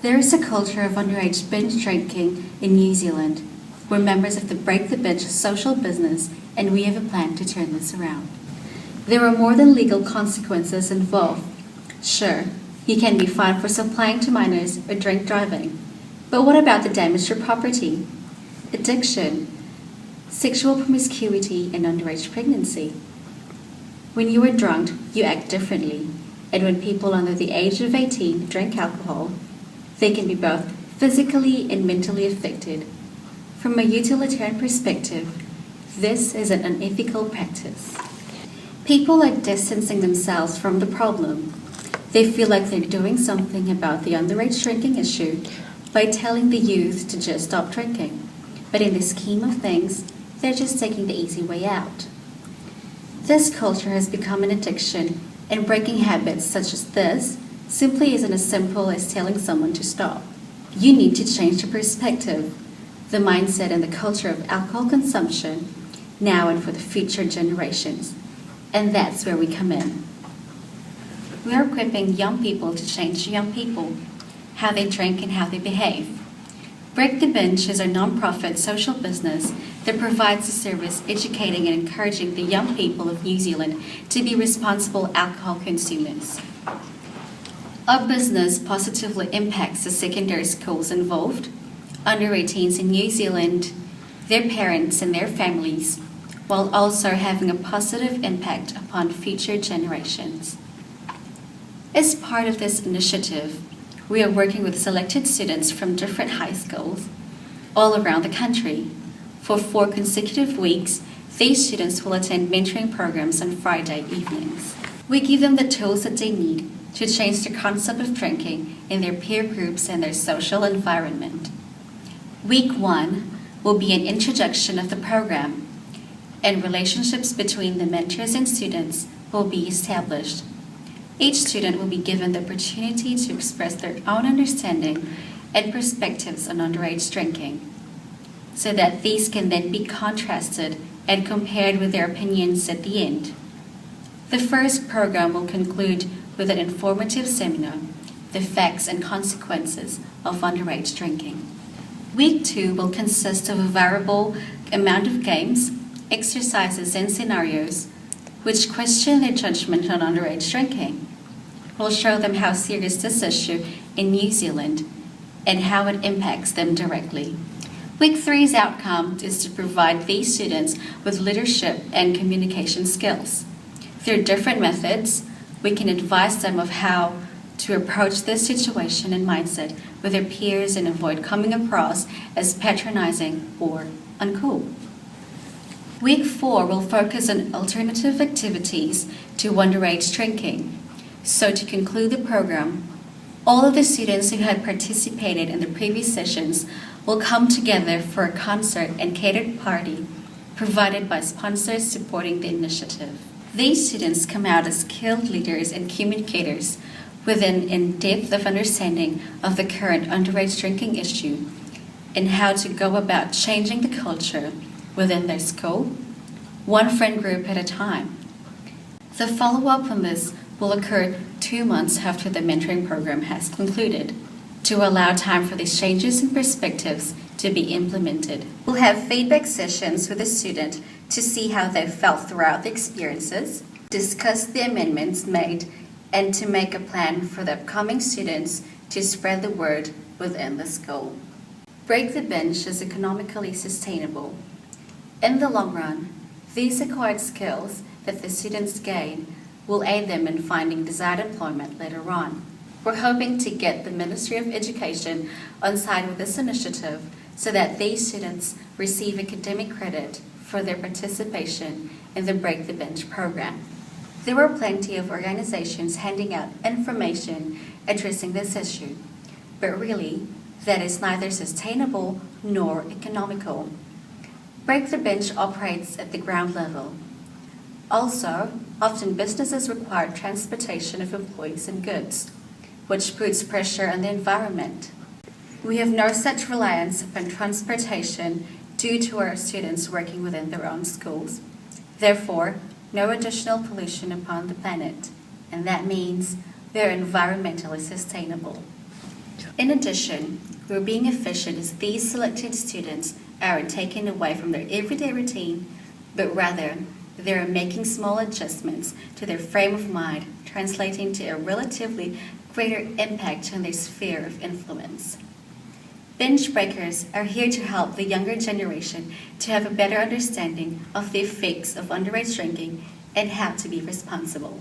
There is a culture of underage binge drinking in New Zealand. We're members of the Break the Binge social business, and we have a plan to turn this around. There are more than legal consequences involved. Sure, you can be fined for supplying to minors or drink driving. But what about the damage to property, addiction, sexual promiscuity, and underage pregnancy? When you are drunk, you act differently. And when people under the age of 18 drink alcohol, they can be both physically and mentally affected. From a utilitarian perspective, this is an unethical practice. People are distancing themselves from the problem. They feel like they're doing something about the underage drinking issue by telling the youth to just stop drinking. But in the scheme of things, they're just taking the easy way out. This culture has become an addiction, and breaking habits such as this simply isn't as simple as telling someone to stop. You need to change the perspective, the mindset and the culture of alcohol consumption, now and for the future generations. And that's where we come in. We are equipping young people to change young people, how they drink and how they behave. Break the Binge is a non-profit social business that provides a service educating and encouraging the young people of New Zealand to be responsible alcohol consumers. Our business positively impacts the secondary schools involved, under 18s in New Zealand, their parents and their families, while also having a positive impact upon future generations. As part of this initiative, we are working with selected students from different high schools all around the country. For 4 consecutive weeks, these students will attend mentoring programs on Friday evenings. We give them the tools that they need to change the concept of drinking in their peer groups and their social environment. Week 1 will be an introduction of the program, and relationships between the mentors and students will be established. Each student will be given the opportunity to express their own understanding and perspectives on underage drinking, so that these can then be contrasted and compared with their opinions at the end. The first program will conclude with an informative seminar, The Facts and Consequences of Underage Drinking. Week 2 will consist of a variable amount of games, exercises, and scenarios which question their judgment on underage drinking. We'll show them how serious this issue in New Zealand and how it impacts them directly. Week 3's outcome is to provide these students with leadership and communication skills. Through different methods, we can advise them of how to approach this situation and mindset with their peers and avoid coming across as patronizing or uncool. Week 4 will focus on alternative activities to underage drinking. So to conclude the program, all of the students who had participated in the previous sessions will come together for a concert and catered party provided by sponsors supporting the initiative. These students come out as skilled leaders and communicators with an in-depth of understanding of the current underage drinking issue and how to go about changing the culture within their school, one friend group at a time. The follow-up on this will occur 2 months after the mentoring program has concluded, to allow time for these changes and perspectives to be implemented. We'll have feedback sessions with the student to see how they felt throughout the experiences, discuss the amendments made, and to make a plan for the upcoming students to spread the word within the school. Break the Binge is economically sustainable. In the long run, these acquired skills that the students gain will aid them in finding desired employment later on. We're hoping to get the Ministry of Education on side with this initiative so that these students receive academic credit for their participation in the Break the Binge program. There were plenty of organizations handing out information addressing this issue, but really, that is neither sustainable nor economical. Break the Binge operates at the ground level. Also, often businesses require transportation of employees and goods, which puts pressure on the environment. We have no such reliance upon transportation due to our students working within their own schools. Therefore, no additional pollution upon the planet, and that means they're environmentally sustainable. In addition, we're being efficient as these selected students aren't taken away from their everyday routine, but rather they are making small adjustments to their frame of mind, translating to a relatively greater impact on their sphere of influence. Binge breakers are here to help the younger generation to have a better understanding of the effects of underage drinking and how to be responsible.